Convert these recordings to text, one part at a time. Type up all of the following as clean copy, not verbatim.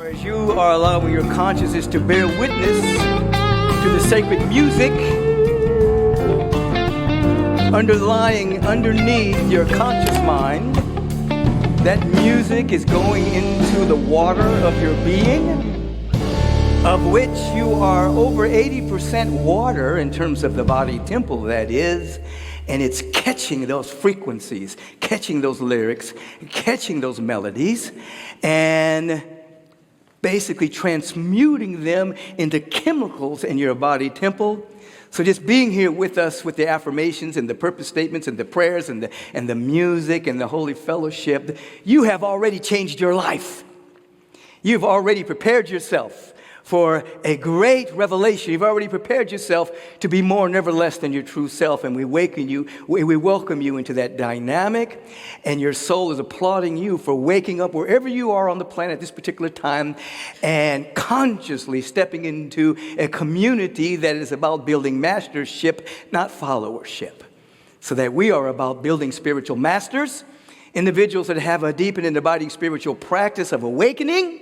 As you are allowing your consciousness to bear witness to the sacred music underlying underneath your conscious mind, that music is going into the water of your being, of which you are over 80% water in terms of the body temple, that is, and it's catching those frequencies, catching those lyrics, catching those melodies, and basically transmuting them into chemicals in your body temple. So just being here with us with the affirmations and the purpose statements and the prayers and the music and the holy fellowship, you have already changed your life. You've already prepared yourself for a great revelation. You've already prepared yourself to be more, never less than your true self. And we welcome you into that dynamic. And your soul is applauding you for waking up wherever you are on the planet at this particular time and consciously stepping into a community that is about building mastership, not followership. So that we are about building spiritual masters, individuals that have a deep and abiding spiritual practice of awakening.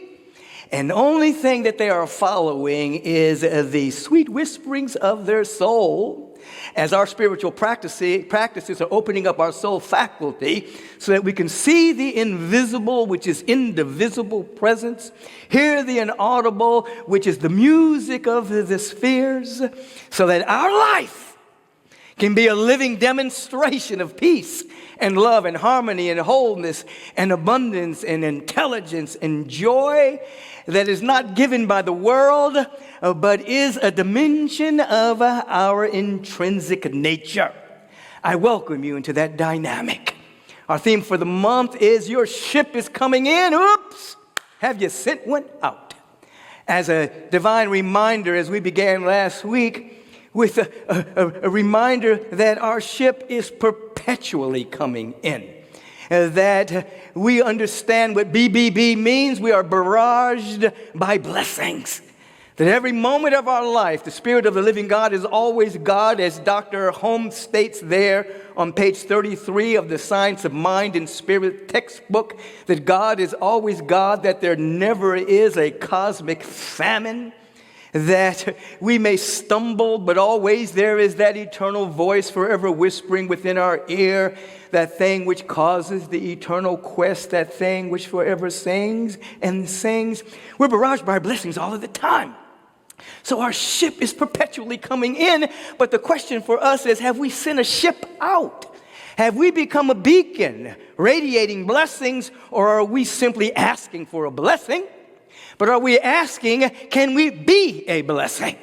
And the only thing that they are following is the sweet whisperings of their soul as our spiritual practices are opening up our soul faculty so that we can see the invisible, which is indivisible presence, hear the inaudible, which is the music of the spheres, so that our life can be a living demonstration of peace and love and harmony and wholeness and abundance and intelligence and joy that is not given by the world, but is a dimension of our intrinsic nature. I welcome you into that dynamic. Our theme for the month is Your Ship is Coming In. Oops! Have you sent one out? As a divine reminder, as we began last week, with a reminder that our ship is perpetually coming in. That we understand what BBB means. We are barraged by blessings. That every moment of our life, the Spirit of the living God is always God, as Dr. Holmes states there on page 33 of the Science of Mind and Spirit textbook, that God is always God, that there never is a cosmic famine, that we may stumble, but always there is that eternal voice forever whispering within our ear, that thing which causes the eternal quest, that thing which forever sings and sings. We're barraged by blessings all of the time. So our ship is perpetually coming in, but the question for us is, have we sent a ship out? Have we become a beacon radiating blessings, or are we simply asking for a blessing? But are we asking, can we be a blessing?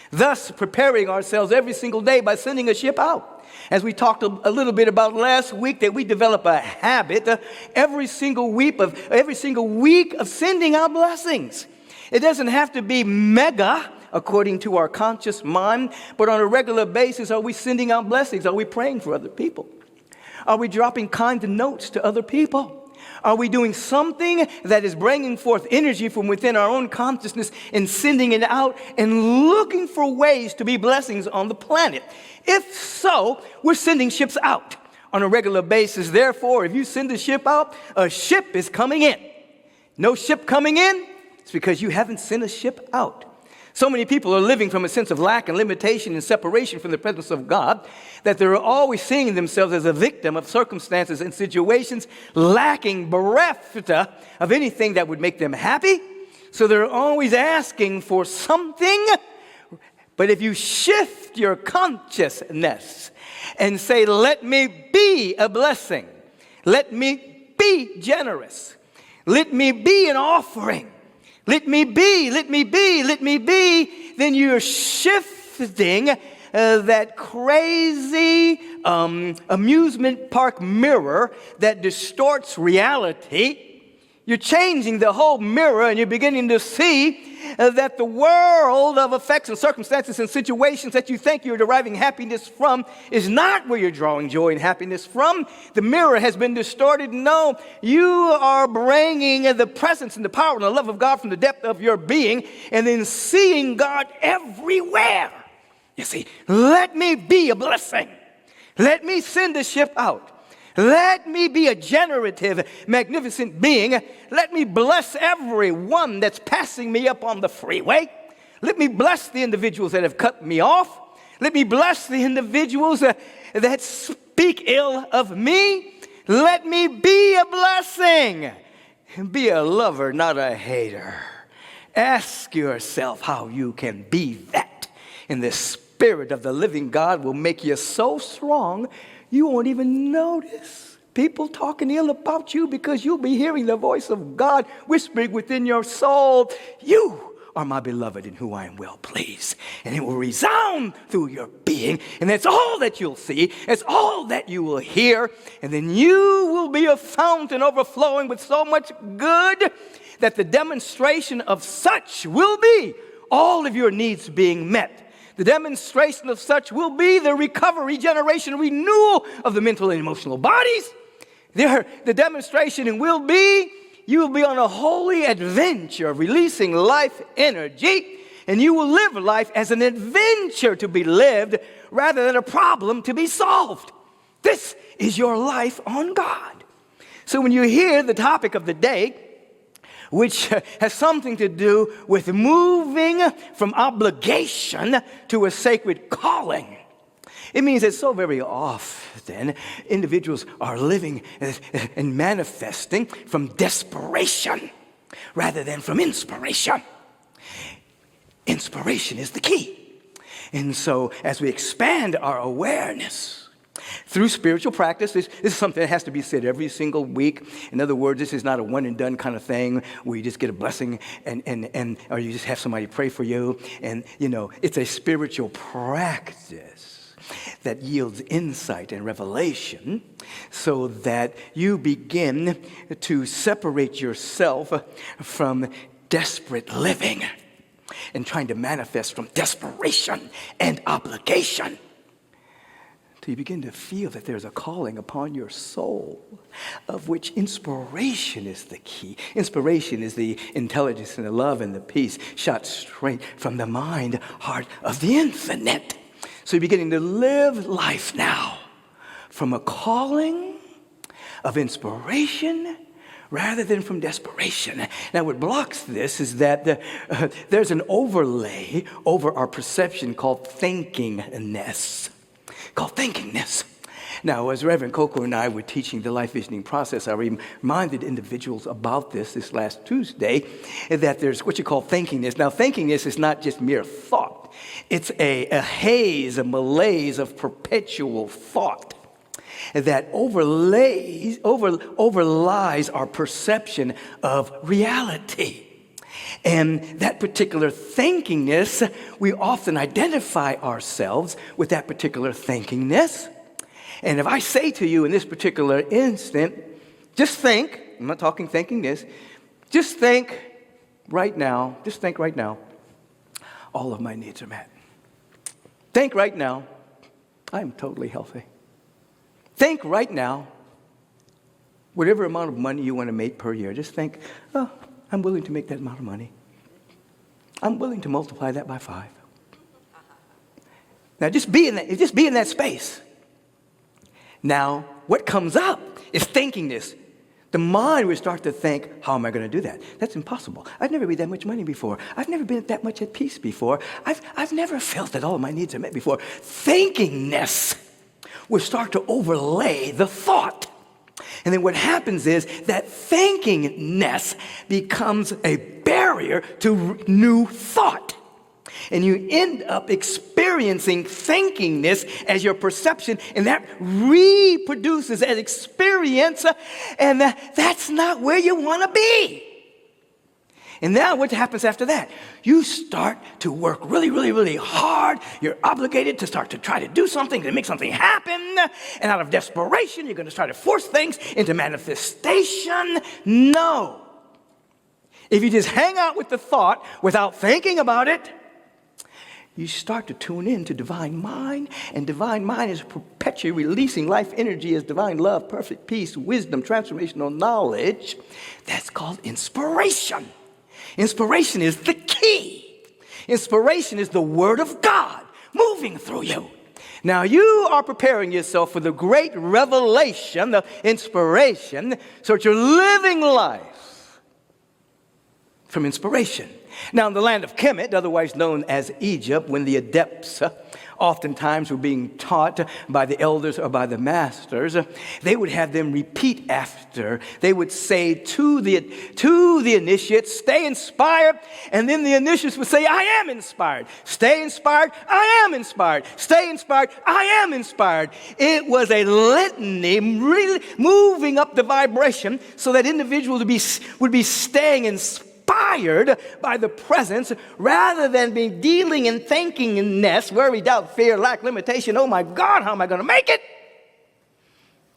Thus, preparing ourselves every single day by sending a ship out. As we talked a little bit about last week, that we develop a habit every single week of sending out blessings. It doesn't have to be mega, according to our conscious mind, but on a regular basis, are we sending out blessings? Are we praying for other people? Are we dropping kind notes to other people? Are we doing something that is bringing forth energy from within our own consciousness and sending it out and looking for ways to be blessings on the planet? If so, we're sending ships out on a regular basis. Therefore, if you send a ship out, a ship is coming in. No ship coming in, it's because you haven't sent a ship out. So many people are living from a sense of lack and limitation and separation from the presence of God that they're always seeing themselves as a victim of circumstances and situations, lacking, bereft of anything that would make them happy. So they're always asking for something. But if you shift your consciousness and say, let me be a blessing, let me be generous, let me be an offering, let me be, then you're shifting that crazy amusement park mirror that distorts reality. You're changing the whole mirror, and you're beginning to see that the world of effects and circumstances and situations that you think you're deriving happiness from is not where you're drawing joy and happiness from. The mirror has been distorted. No, you are bringing the presence and the power and the love of God from the depth of your being, and then seeing God everywhere. You see, let me be a blessing. Let me send the ship out. Let me be a generative, magnificent being. Let me bless everyone that's passing me up on the freeway. Let me bless the individuals that have cut me off. Let me bless the individuals that speak ill of me. Let me be a blessing. Be a lover, not a hater. Ask yourself how you can be that. And the Spirit of the living God will make you so strong you won't even notice people talking ill about you, because you'll be hearing the voice of God whispering within your soul, "You are my beloved in whom I am well pleased." And it will resound through your being. And that's all that you'll see. It's all that you will hear. And then you will be a fountain overflowing with so much good that the demonstration of such will be all of your needs being met. The demonstration of such will be the recovery, regeneration, renewal of the mental and emotional bodies. The demonstration will be you will be on a holy adventure of releasing life energy, and you will live life as an adventure to be lived rather than a problem to be solved. This is your life on God. So when you hear the topic of the day, which has something to do with moving from obligation to a sacred calling, it means that so very often individuals are living and manifesting from desperation rather than from inspiration. Inspiration is the key. And so as we expand our awareness through spiritual practice, this is something that has to be said every single week. In other words, this is not a one and done kind of thing where you just get a blessing and or you just have somebody pray for you. And, it's a spiritual practice that yields insight and revelation so that you begin to separate yourself from desperate living and trying to manifest from desperation and obligation. Till you begin to feel that there's a calling upon your soul, of which inspiration is the key. Inspiration is the intelligence and the love and the peace shot straight from the mind, heart of the infinite. So you're beginning to live life now from a calling of inspiration rather than from desperation. Now, what blocks this is that there's an overlay over our perception called thinkingness. Now, as Reverend Coco and I were teaching the life visioning process, I reminded individuals about this last Tuesday, that there's what you call thinkingness. Now, thinkingness is not just mere thought. It's a haze, a malaise of perpetual thought that overlies our perception of reality. And that particular thinkingness, we often identify ourselves with that particular thinkingness. And if I say to you in this particular instant, just think, I'm not talking thinkingness, just think right now, all of my needs are met. Think right now, I'm totally healthy. Think right now, whatever amount of money you want to make per year, just think, I'm willing to make that amount of money. I'm willing to multiply that by 5. Now just be in that space. Now, what comes up is thinkingness. The mind will start to think, how am I going to do that? That's impossible. I've never made that much money before. I've never been that much at peace before. I've never felt that all of my needs are met before. Thinkingness will start to overlay the thought. And then what happens is that thinkingness becomes a barrier to new thought. And you end up experiencing thinkingness as your perception, and that reproduces an experience, and that's not where you want to be. And now what happens after that? You start to work really, really, really hard. You're obligated to start to try to do something, to make something happen. And out of desperation, you're going to try to force things into manifestation. No. If you just hang out with the thought without thinking about it, you start to tune in to divine mind, and divine mind is perpetually releasing life energy as divine love, perfect peace, wisdom, transformational knowledge. That's called inspiration. Inspiration is the key. Inspiration is the Word of God moving through you. Now you are preparing yourself for the great revelation, the inspiration, so that you're living life from inspiration. Now in the land of Kemet, otherwise known as Egypt, when the adepts oftentimes were being taught by the elders or by the masters, they would have them repeat after. They would say to the initiates, stay inspired, and then the initiates would say, I am inspired. Stay inspired, I am inspired. Stay inspired, I am inspired. It was a litany, really moving up the vibration so that individuals would be staying inspired by the presence rather than being dealing in thinkingness, worry, doubt, fear, lack, limitation. Oh my God, how am I going to make it?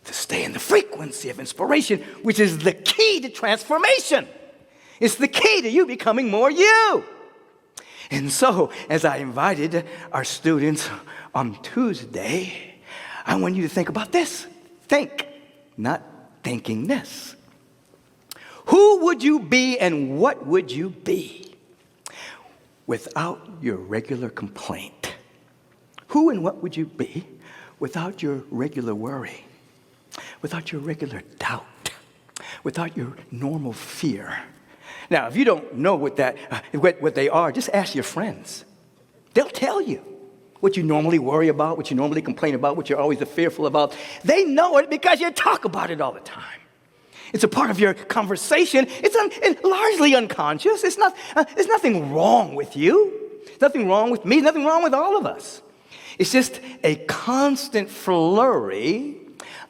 To stay in the frequency of inspiration, which is the key to transformation. It's the key to you becoming more you. And so, as I invited our students on Tuesday, I want you to think about this. Think, not thinkingness. Who would you be and what would you be without your regular complaint? Who and what would you be without your regular worry, without your regular doubt, without your normal fear? Now, if you don't know what they are, just ask your friends. They'll tell you what you normally worry about, what you normally complain about, what you're always fearful about. They know it because you talk about it all the time. It's a part of your conversation. It's largely unconscious. There's nothing wrong with you. Nothing wrong with me. Nothing wrong with all of us. It's just a constant flurry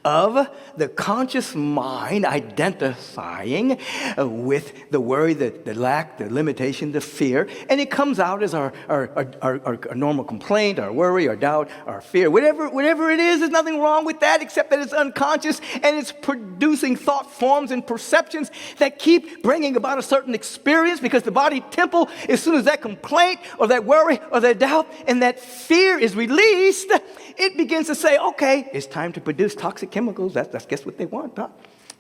of the conscious mind identifying with the worry, the lack, the limitation, the fear. And it comes out as our normal complaint, our worry, our doubt, our fear. Whatever it is, there's nothing wrong with that except that it's unconscious and it's producing thought forms and perceptions that keep bringing about a certain experience because the body temple, as soon as that complaint or that worry or that doubt and that fear is released, it begins to say, okay, it's time to produce toxic chemicals. That's guess what they want, huh?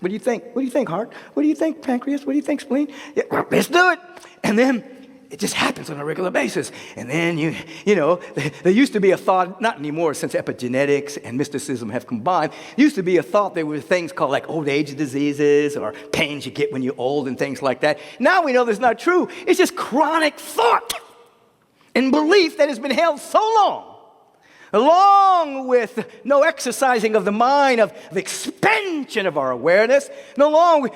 What do you think? What do you think, heart? What do you think, pancreas? What do you think, spleen? Yeah, well, let's do it. And then it just happens on a regular basis. And then, you know, there used to be a thought, not anymore since epigenetics and mysticism have combined, there used to be a thought there were things called like old age diseases or pains you get when you're old and things like that. Now we know that's not true. It's just chronic thought and belief that has been held so long, along with no exercising of the mind, of the expansion of our awareness, along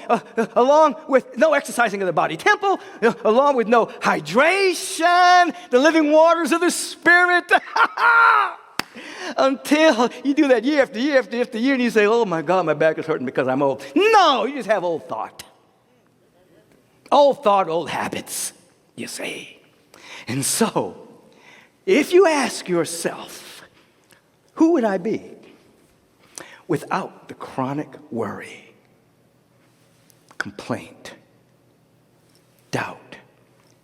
with no exercising of the body temple, along with no hydration, the living waters of the Spirit, until you do that year after year after year, and you say, oh my God, my back is hurting because I'm old. No, you just have old thought. Old thought, old habits, you see. And so, if you ask yourself, who would I be without the chronic worry, complaint, doubt,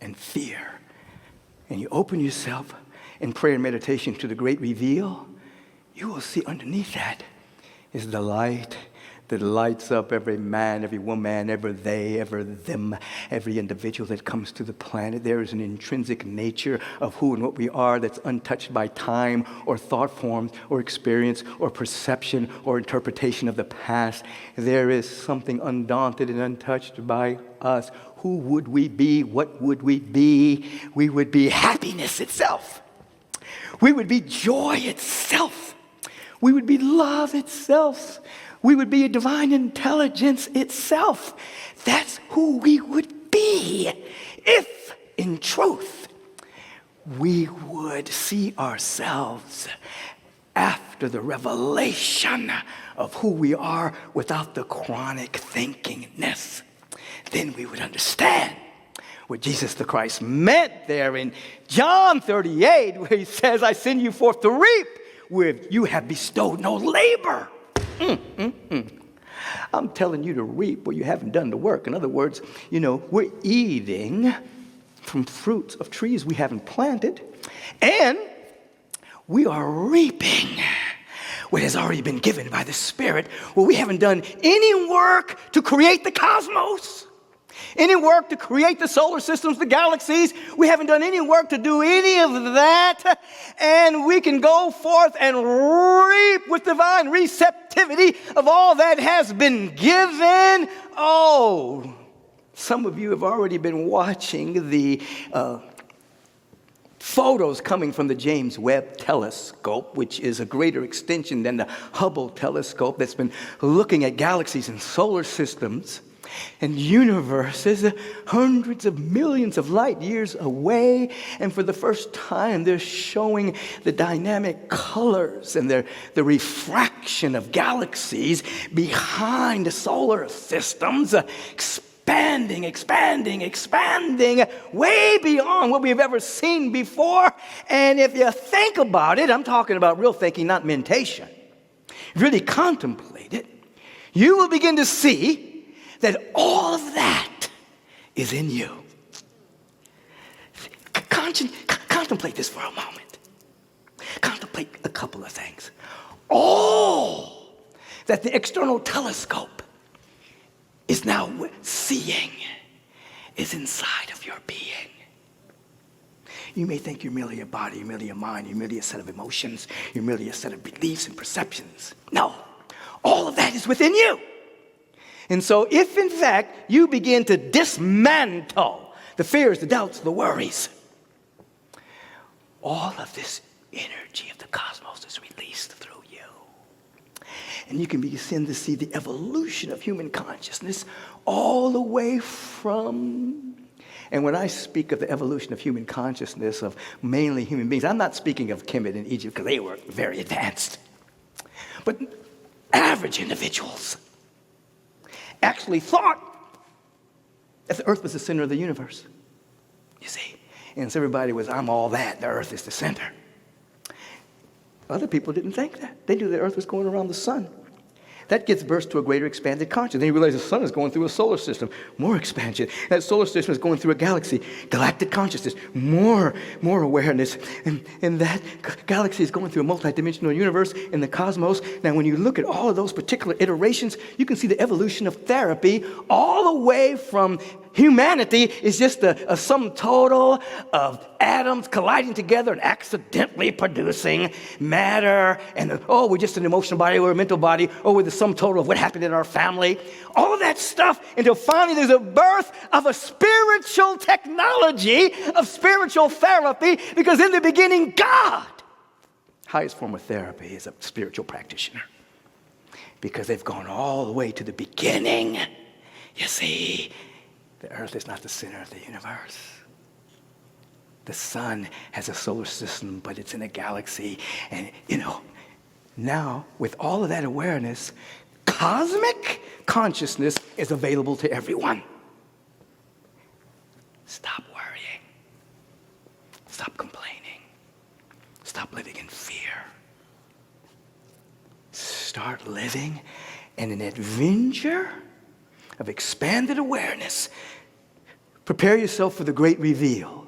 and fear? And you open yourself in prayer and meditation to the great reveal, you will see underneath that is the light that lights up every man, every woman, every they, every them, every individual that comes to the planet. There is an intrinsic nature of who and what we are that's untouched by time or thought forms or experience or perception or interpretation of the past. There is something undaunted and untouched by us. Who would we be? What would we be? We would be happiness itself. We would be joy itself. We would be love itself. We would be a divine intelligence itself. That's who we would be if, in truth, we would see ourselves after the revelation of who we are without the chronic thinkingness. Then we would understand what Jesus the Christ meant there in John 38, where he says, I send you forth to reap where you have bestowed no labor. I'm telling you to reap where you haven't done the work. In other words, you know, we're eating from fruits of trees we haven't planted, and we are reaping what has already been given by the Spirit, where we haven't done any work to create the cosmos. Any work to create the solar systems, the galaxies. We haven't done any work to do any of that. And we can go forth and reap with divine receptivity of all that has been given. Oh, some of you have already been watching the photos coming from the James Webb Telescope, which is a greater extension than the Hubble telescope that's been looking at galaxies and solar systems and universes hundreds of millions of light years away. And for the first time, they're showing the dynamic colors and the refraction of galaxies behind the solar systems, expanding, way beyond what we've ever seen before. And if you think about it, I'm talking about real thinking, not mentation. Really contemplate it, you will begin to see that all of that is in you. Contemplate this for a moment. Contemplate a couple of things. All that the external telescope is now seeing is inside of your being. You may think you're merely a body, you're merely a mind, you're merely a set of emotions, you're merely a set of beliefs and perceptions. No, all of that is within you. And so if in fact you begin to dismantle the fears, the doubts, the worries, all of this energy of the cosmos is released through you. And you can begin to see the evolution of human consciousness all the way from, and when I speak of the evolution of human consciousness of mainly human beings, I'm not speaking of Kemet in Egypt because they were very advanced. But average individuals actually thought that the earth was the center of the universe. You see? And so everybody was, I'm all that, the earth is the center. Other people didn't think that. They knew the earth was going around the sun. That gives birth to a greater expanded consciousness. Then you realize the sun is going through a solar system, more expansion. That solar system is going through a galaxy, galactic consciousness, more awareness. And that galaxy is going through a multidimensional universe in the cosmos. Now, when you look at all of those particular iterations, you can see the evolution of therapy all the way from humanity is just a sum total of atoms colliding together and accidentally producing matter. And, we're just an emotional body, we're a mental body, we're the sum total of what happened in our family. All of that stuff until finally there's a birth of a spiritual technology, of spiritual therapy, because in the beginning, God, highest form of therapy is a spiritual practitioner. Because they've gone all the way to the beginning. You see, the earth is not the center of the universe. The sun has a solar system, but it's in a galaxy. And, now with all of that awareness, cosmic consciousness is available to everyone. Stop worrying. Stop complaining. Stop living in fear. Start living in an adventure of expanded awareness. Prepare yourself for the great reveal.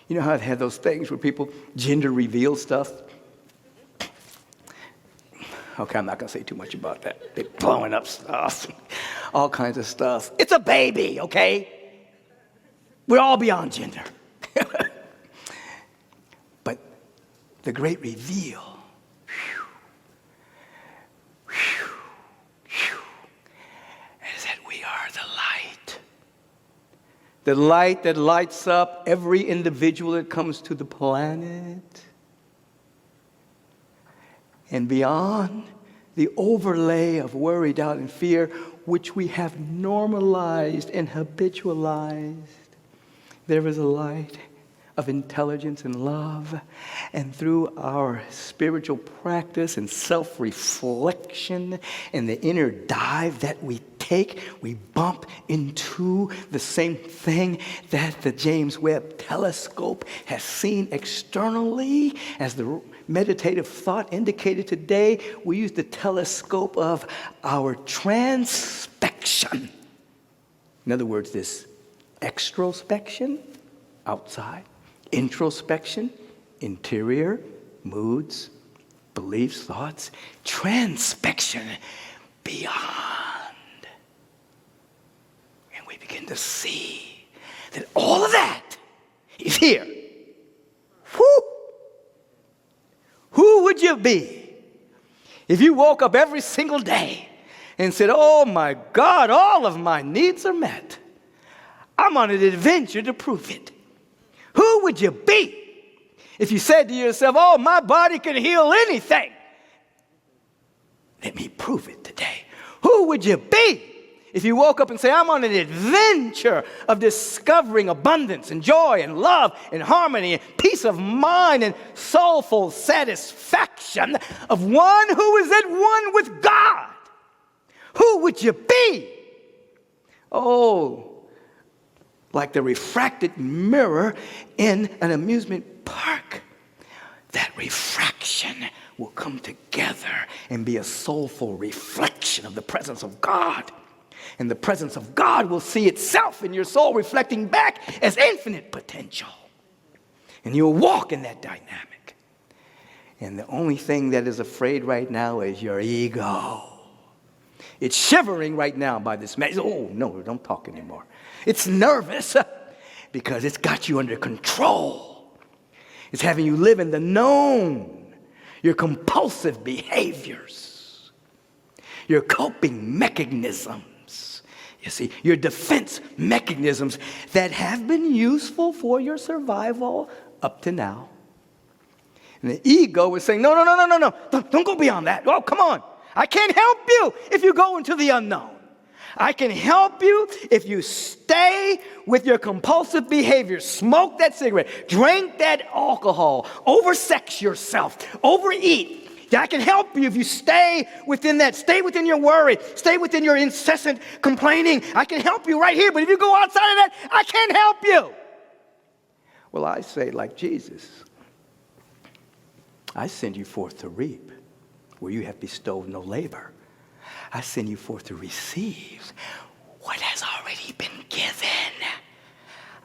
You know how I've had those things where people gender reveal stuff? Okay, I'm not going to say too much about that. They're blowing up stuff, all kinds of stuff. It's a baby, okay? We're all beyond gender. But the great reveal, is that we are the light. The light that lights up every individual that comes to the planet. And beyond the overlay of worry, doubt, and fear, which we have normalized and habitualized, there is a light of intelligence and love. And through our spiritual practice and self-reflection and the inner dive that we take, we bump into the same thing that the James Webb Telescope has seen externally. As the meditative thought indicated today, we use the telescope of our transpection. In other words, this extrospection, outside, introspection, interior, moods, beliefs, thoughts, transpection, beyond. And we begin begin to see that all of that is here. Whew. Who would you be if you woke up every single day and said, oh my God, all of my needs are met? I'm on an adventure to prove it. Who would you be if you said to yourself, oh, my body can heal anything? Let me prove it today. Who would you be if you woke up and say, I'm on an adventure of discovering abundance and joy and love and harmony and peace of mind and soulful satisfaction of one who is at one with God? Who would you be? Oh, like the refracted mirror in an amusement park. That refraction will come together and be a soulful reflection of the presence of God. And the presence of God will see itself in your soul reflecting back as infinite potential. And you'll walk in that dynamic. And the only thing that is afraid right now is your ego. It's shivering right now by this message. Oh, no, don't talk anymore. It's nervous because it's got you under control. It's having you live in the known, your compulsive behaviors, your coping mechanisms. You see, your defense mechanisms that have been useful for your survival up to now. And the ego is saying, no. Don't go beyond that. Oh, come on. I can't help you if you go into the unknown. I can help you if you stay with your compulsive behavior. Smoke that cigarette. Drink that alcohol. Oversex yourself. Overeat. I can help you if you stay within that. Stay within your worry. Stay within your incessant complaining. I can help you right here. But if you go outside of that, I can't help you. Well, I say like Jesus. I send you forth to reap where you have bestowed no labor. I send you forth to receive what has already been given.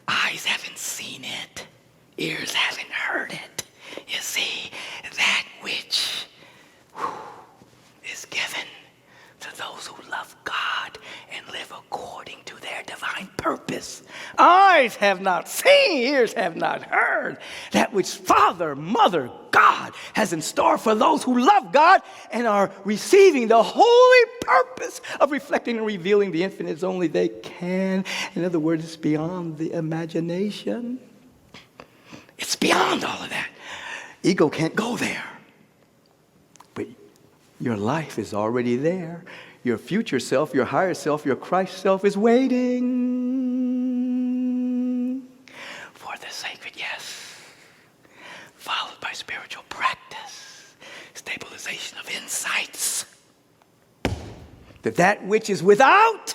Eyes haven't seen it. Ears haven't heard it. You see, that which is given to those who love God and live according to their divine purpose. Eyes have not seen, ears have not heard that which Father, Mother, God has in store for those who love God and are receiving the holy purpose of reflecting and revealing the infinite as only they can. In other words, it's beyond the imagination. It's beyond all of that. Ego can't go there. But your life is already there. Your future self, your higher self, your Christ self is waiting for the sacred yes, followed by spiritual practice, stabilization of insights. That which is without,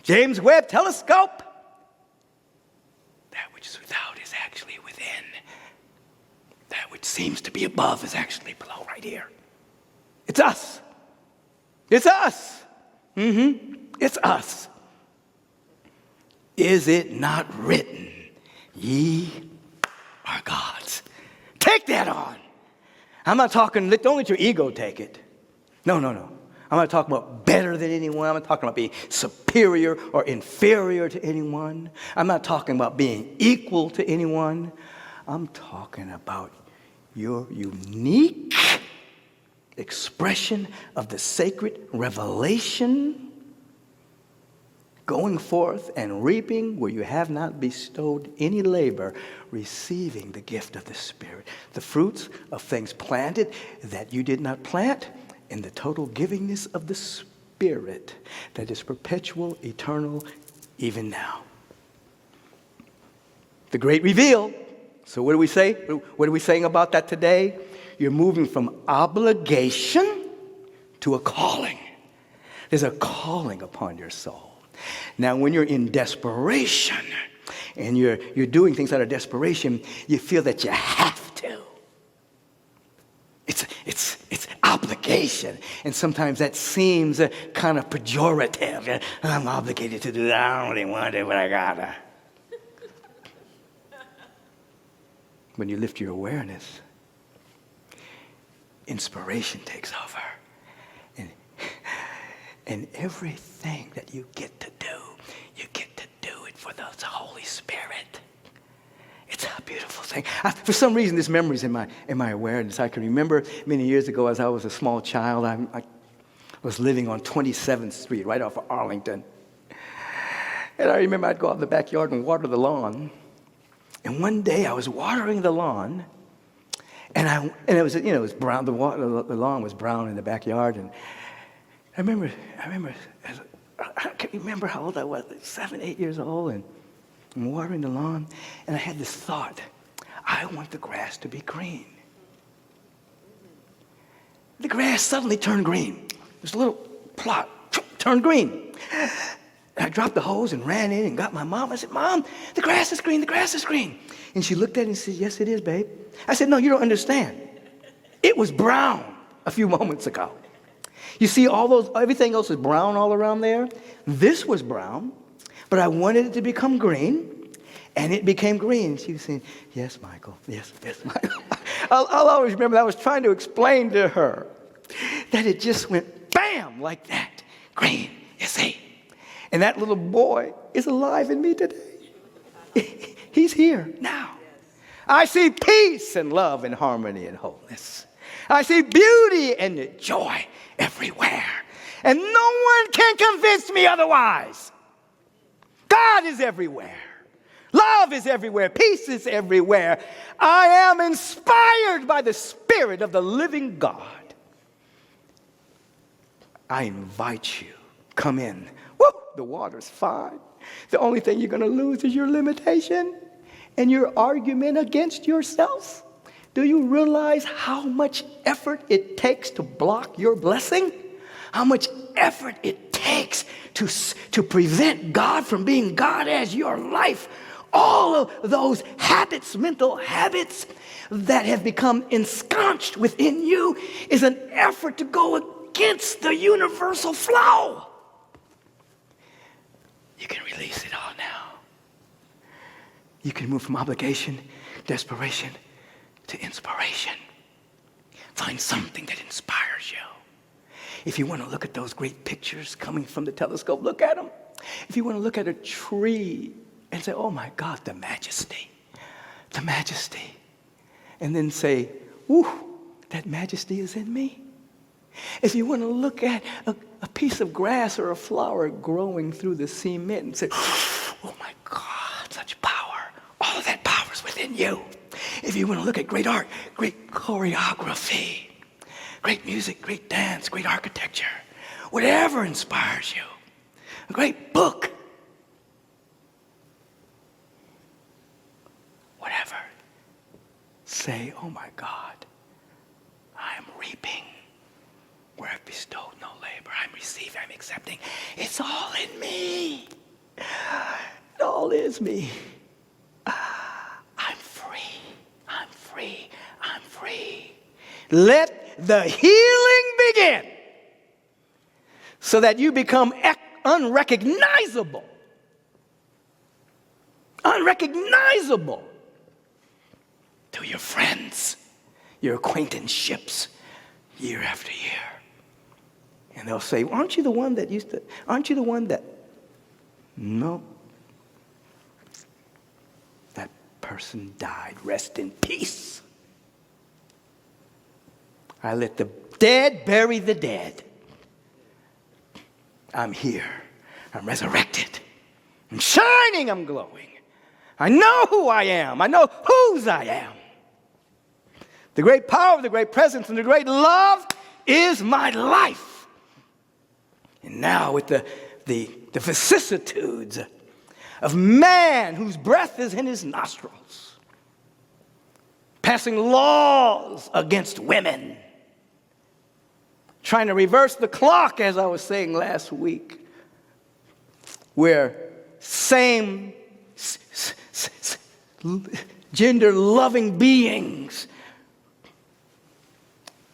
James Webb telescope, that which is without is actually within. That which seems to be above is actually below right here. It's us. It's us. It's us. Is it not written, ye are gods? Take that on. I'm not talking, don't let your ego take it. No. I'm not talking about better than anyone. I'm not talking about being superior or inferior to anyone. I'm not talking about being equal to anyone. I'm talking about your unique expression of the sacred revelation, going forth and reaping where you have not bestowed any labor, receiving the gift of the Spirit, the fruits of things planted that you did not plant, and the total givingness of the Spirit that is perpetual, eternal, even now. The great reveal. So what do we say? What are we saying about that today? You're moving from obligation to a calling. There's a calling upon your soul. Now, when you're in desperation and you're doing things out of desperation, you feel that you have to. It's obligation. And sometimes that seems kind of pejorative. I'm obligated to do that. I don't really want to do what I gotta. When you lift your awareness, inspiration takes over. And everything that you get to do saying. For some reason, this memory is in my awareness. I can remember many years ago as I was a small child, I was living on 27th Street, right off of Arlington. And I remember I'd go out in the backyard and water the lawn. And one day I was watering the lawn, and it was, it was brown. The lawn was brown in the backyard, and I remember, I can't remember how old I was, like 7, 8 years old, and I'm watering the lawn, and I had this thought: I want the grass to be green. The grass suddenly turned green. This little plot turned green. And I dropped the hose and ran in and got my mom. I said, Mom, the grass is green, the grass is green. And she looked at it and said, yes, it is, babe. I said, no, you don't understand. It was brown a few moments ago. You see, everything else is brown all around there. This was brown, but I wanted it to become green, and it became green. And she was saying, yes, Michael, yes, Michael. I'll always remember that I was trying to explain to her that it just went bam, like that. Green, you see. And that little boy is alive in me today. He's here now. I see peace and love and harmony and wholeness. I see beauty and joy everywhere. And no one can convince me otherwise. God is everywhere. Love is everywhere. Peace is everywhere. I am inspired by the Spirit of the living God. I invite you, come in. Woo, the water's fine. The only thing you're going to lose is your limitation and your argument against yourself. Do you realize how much effort it takes to block your blessing? How much effort it takes to prevent God from being God as your life? All of those habits, mental habits that have become ensconced within you is an effort to go against the universal flow. You can release it all now. You can move from obligation, desperation, to inspiration. Find something that inspires you. If you want to look at those great pictures coming from the telescope, look at them. If you want to look at a tree and say, oh my God, the majesty. And then say, whoo, that majesty is in me. If you want to look at a piece of grass or a flower growing through the cement and say, oh my God, such power. All of that power is within you. If you want to look at great art, great choreography, great music, great dance, great architecture, whatever inspires you, a great book, whatever, say, oh my God, I am reaping where I've bestowed no labor. I'm receiving, I'm accepting. It's all in me. It all is me. I'm free. I'm free. I'm free. Let the healing begin so that you become unrecognizable. Unrecognizable to your friends, your acquaintanceships, year after year. And they'll say, aren't you the one that, no. That person died. Rest in peace. I let the dead bury the dead. I'm here. I'm resurrected. I'm shining. I'm glowing. I know who I am. I know whose I am. The great power, the great presence, and the great love is my life. And now with the vicissitudes of man whose breath is in his nostrils, passing laws against women, trying to reverse the clock, as I was saying last week, where same gender-loving beings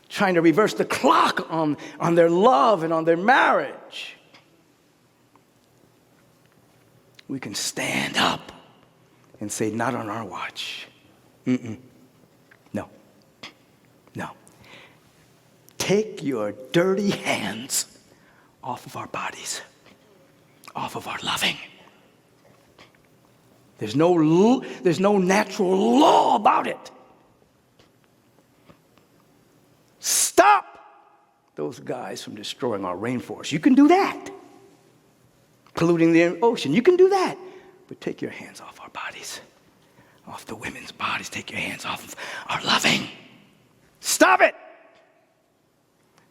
trying to reverse the clock on their love and on their marriage. We can stand up and say, not on our watch. No. Take your dirty hands off of our bodies, off of our loving. There's no natural law about it. Stop those guys from destroying our rainforest. You can do that. Polluting the ocean. You can do that. But take your hands off our bodies. Off the women's bodies. Take your hands off of our loving. Stop it.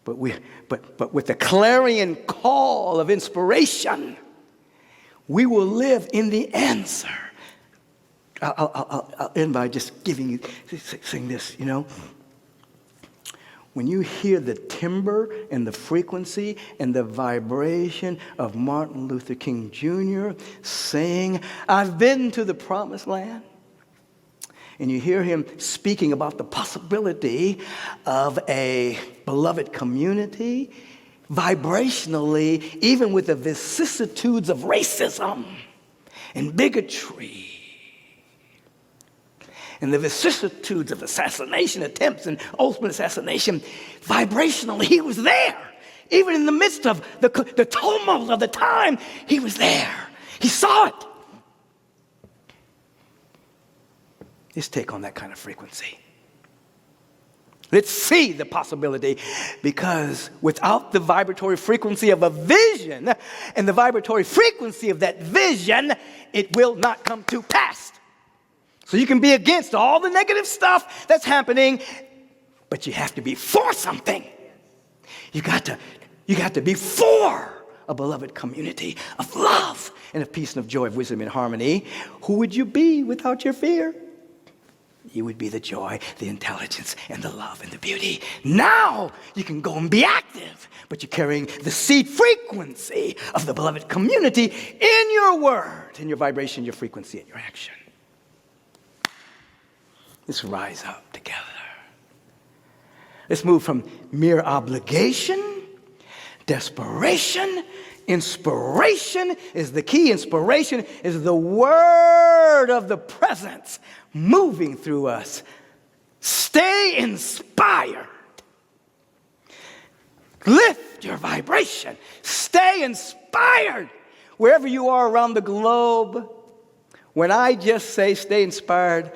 But with the clarion call of inspiration, we will live in the answer. I'll end by just giving you, saying this, you know. When you hear the timbre and the frequency and the vibration of Martin Luther King Jr. saying, I've been to the promised land, and you hear him speaking about the possibility of a beloved community, vibrationally, even with the vicissitudes of racism and bigotry, and the vicissitudes of assassination attempts and ultimate assassination, vibrationally, he was there. Even in the midst of the tumult of the time, he was there. He saw it. Let's take on that kind of frequency. Let's see the possibility, because without the vibratory frequency of a vision and the vibratory frequency of that vision, it will not come to pass. So you can be against all the negative stuff that's happening, but you have to be for something. You got to be for a beloved community of love and of peace and of joy, of wisdom and harmony. Who would you be without your fear? You would be the joy, the intelligence, and the love and the beauty. Now you can go and be active, but you're carrying the seed frequency of the beloved community in your word, in your vibration, your frequency, and your action. Let's rise up together. Let's move from mere obligation, desperation. Inspiration is the key. Inspiration is the word of the presence moving through us. Stay inspired. Lift your vibration. Stay inspired. Wherever you are around the globe, when I just say stay inspired,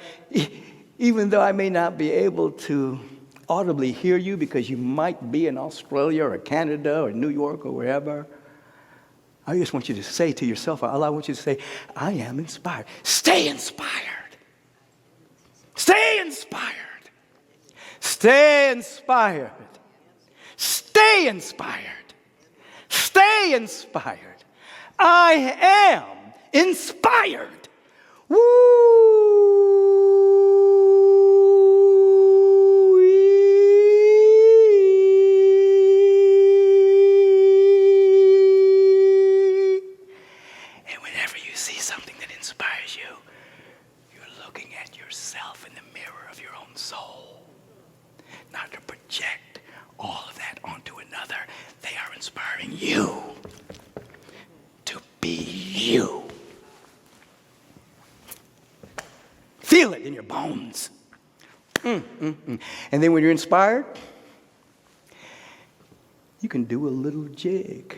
even though I may not be able to audibly hear you because you might be in Australia or Canada or New York or wherever, I just want you to say to yourself, I want you to say, I am inspired. Stay inspired. Stay inspired. Stay inspired. Stay inspired. Stay inspired. I am inspired. Woo! You to be you. Feel it in your bones. And then when you're inspired, you can do a little jig.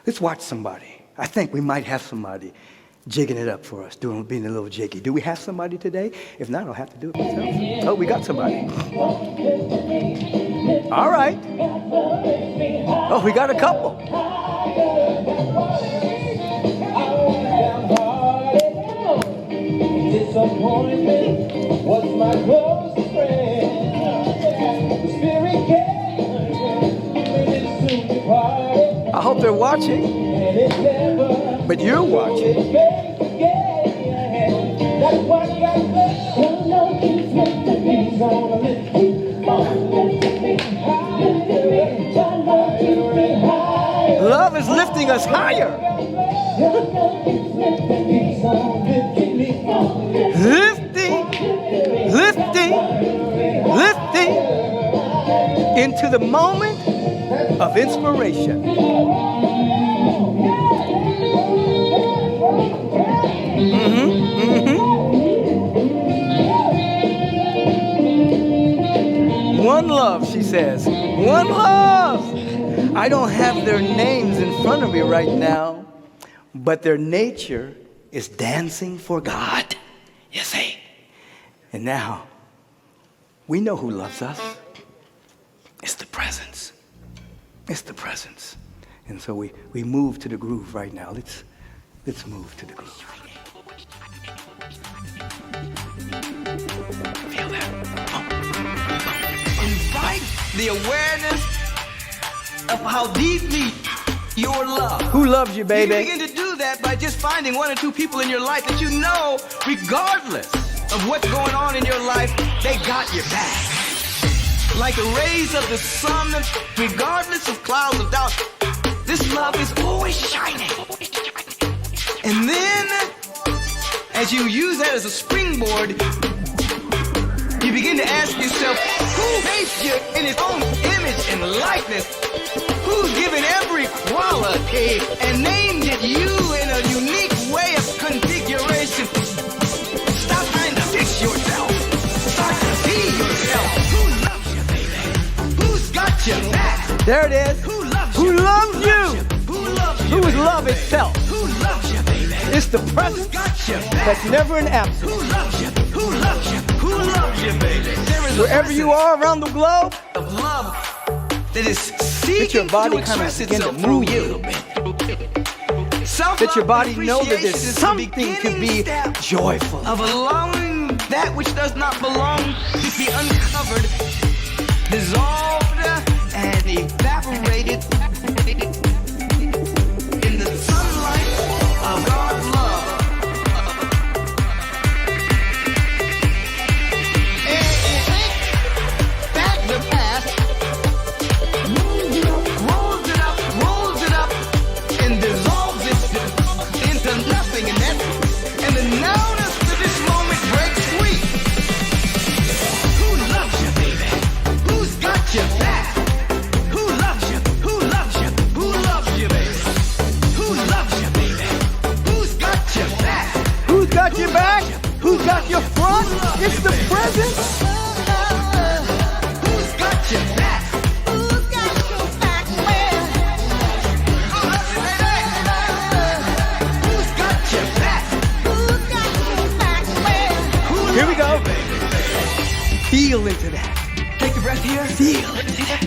Let's watch somebody. I think we might have somebody jigging it up for us, being a little jiggy. Do we have somebody today? If not, I'll have to do it myself. Oh, we got somebody. All right. Oh, we got a couple. Disappointment was my closest friend. The spirit came, I hope they're watching. But you're watching. Love is lifting us higher. Lifting into the moment of inspiration. One love, she says. One love. I don't have their names in front of me right now, but their nature is dancing for God. You see? And now, we know who loves us. It's the presence. It's the presence. And so we move to the groove right now. Let's move to the groove. Feel that? Invite the awareness of how deeply you're loved. Who loves you, baby? You begin to do that by just finding one or two people in your life that you know, regardless of what's going on in your life, they got your back. Like the rays of the sun, regardless of clouds of doubt, this love is always shining. And then, as you use that as a springboard, you begin to ask yourself, who made you in his own image and likeness? Who's given every quality and named it you in a unique way of configuration? Stop trying to fix yourself. Start to see yourself. Who loves you, baby? Who's got your back? There it is. Who loves you? Who loves you? Who loves you? Who is love itself? Who loves you, baby? It's the presence that's never an absence. Who loves you? Who loves you? Who loves you, baby? Wherever you are around the globe, of love that is seeking your body to express itself through you. That your body know that there's something to be joyful. Of allowing that which does not belong to be uncovered, dissolved, and evaporated in the sunlight of God's love. And it takes back the past, rolls it up, and dissolves it into nothingness, and the nowness of this moment breaks free. Who loves you, baby? Who's got your back? Who loves you? Who loves you? Who loves you, baby? Who loves you, baby? Who's got your back? Who's got your back? Who's got your front? It's the present. Who's got your back? Who's got your back? Who's got your back? Who's got your back? Here we go. Feel into that. Take a breath here. Feel into that.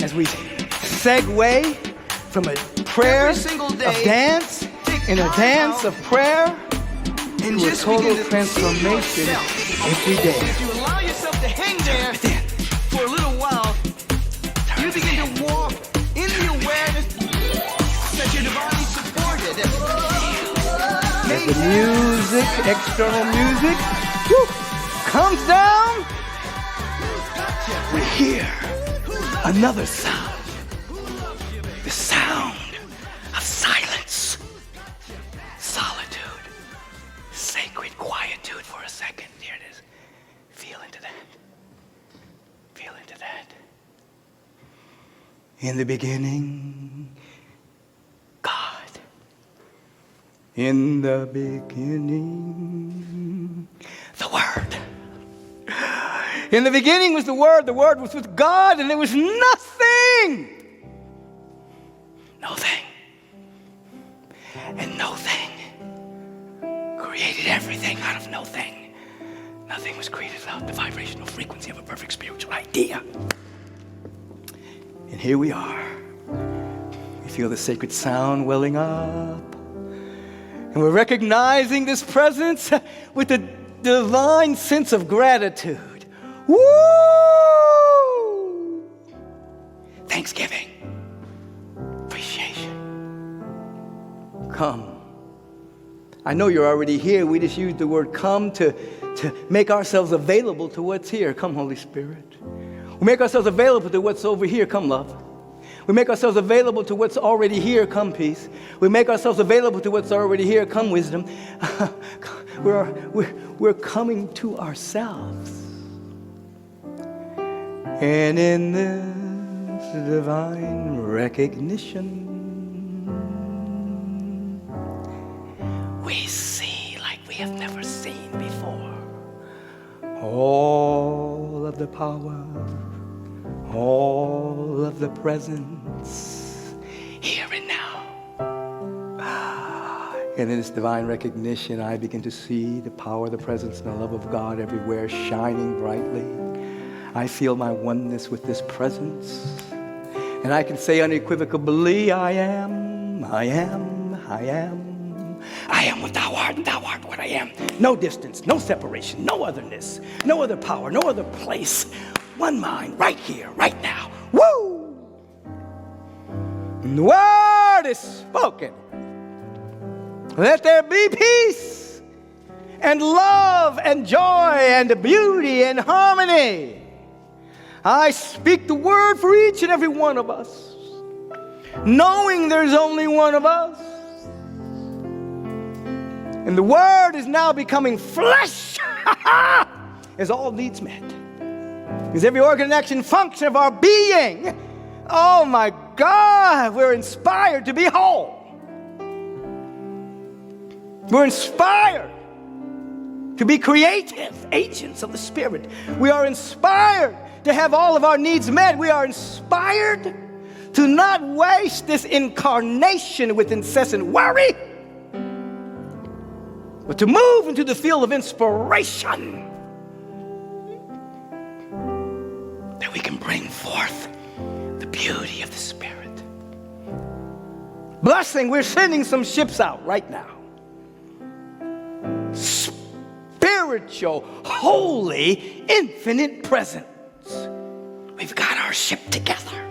As we segue from a prayer of dance in a dance of prayer and to a total transformation every day. If you allow yourself to hang there for a little while, you begin to walk in the awareness that you're divinely supported. As the music, external music, comes down, we hear another sound. The sound of silence, solitude, sacred quietude for a second. Here it is. Feel into that. Feel into that. In the beginning, God. In the beginning, the Word. In the beginning was the Word was with God, and there was nothing. Nothing. And nothing created everything out of nothing. Nothing was created without the vibrational frequency of a perfect spiritual idea. And here we are. We feel the sacred sound welling up. And we're recognizing this presence with a divine sense of gratitude. Woo! Thanksgiving. Appreciation. Come. I know you're already here. We just used the word come to make ourselves available to what's here. Come, Holy Spirit. We make ourselves available to what's over here. Come, love. We make ourselves available to what's already here. Come, peace. We make ourselves available to what's already here. Come, wisdom. We're coming to ourselves. And in this divine recognition, we see like we have never seen before. All of the power, all of the presence here and now. And in this divine recognition, I begin to see the power, the presence, and the love of God everywhere shining brightly. I feel my oneness with this presence. And I can say unequivocally, I am what thou art, and thou art what I am. No distance, no separation, no otherness, no other power, no other place. One mind, right here, right now. Woo! And the word is spoken. Let there be peace and love and joy and beauty and harmony. I speak the word for each and every one of us, knowing there's only one of us. And the word is now becoming flesh as all needs met. As every organ, action, function of our being, oh my God, we're inspired to be whole. We're inspired to be creative agents of the Spirit. We are inspired to have all of our needs met. We are inspired to not waste this incarnation with incessant worry, but to move into the field of inspiration that we can bring forth the beauty of the Spirit. Blessing, we're sending some ships out right now. Spiritual, holy, infinite presence. We've got our ship together.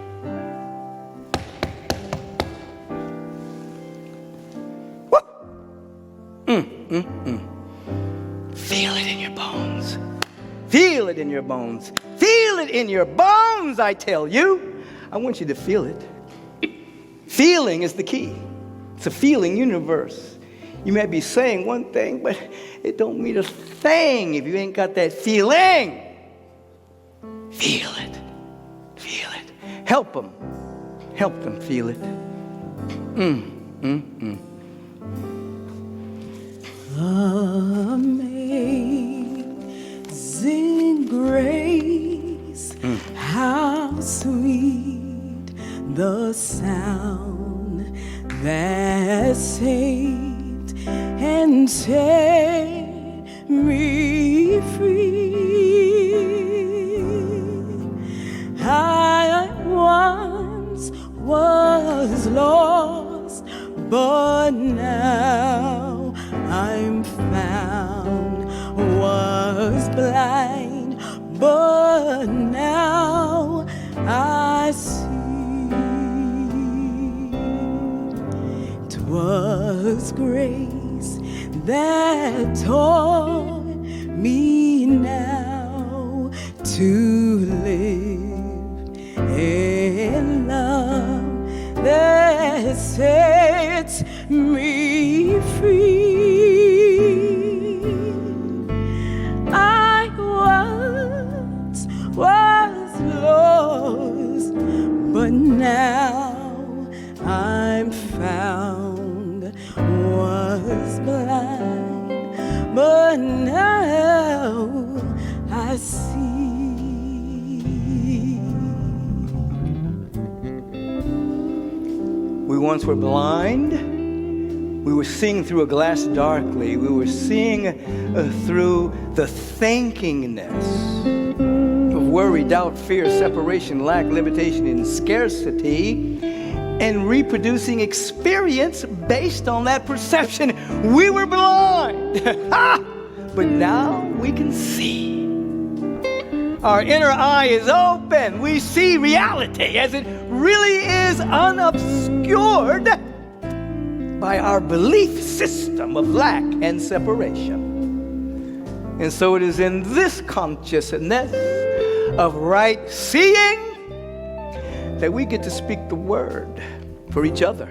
Woo! Feel it in your bones. Feel it in your bones. Feel it in your bones, I tell you. I want you to feel it. Feeling is the key. It's a feeling universe. You may be saying one thing, but it don't mean a thing if you ain't got that feeling. Feel it. Feel it. Help them. Help them feel it. Amazing grace, how sweet the sound that saved and set me free. I once was lost, but now I'm found. Was blind, but now I see. 'Twas grace that taught me now to live in love that sets me free. I once was lost, but now I'm found. Was blind, but now I see. We once were blind. We were seeing through a glass darkly. We were seeing through the thinkingness of worry, doubt, fear, separation, lack, limitation, and scarcity, and reproducing experience based on that perception. We were blind, but now we can see. Our inner eye is open. We see reality as it really is, unobscured by our belief system of lack and separation. And so it is in this consciousness of right seeing that we get to speak the word for each other.